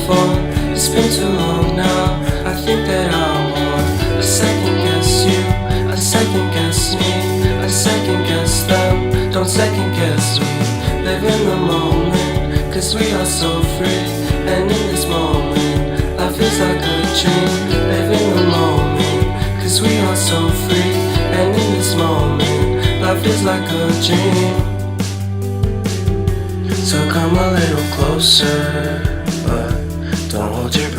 phone. It's been too long now, I think that I'm on. I second guess you, I second guess me, I second guess them. Don't second guess me. Live in the moment, cause we are so free. And in this moment, life is like a dream. Live in the moment, cause we are so free. And in this moment, life is like a dream. So come a little closer, but don't hold your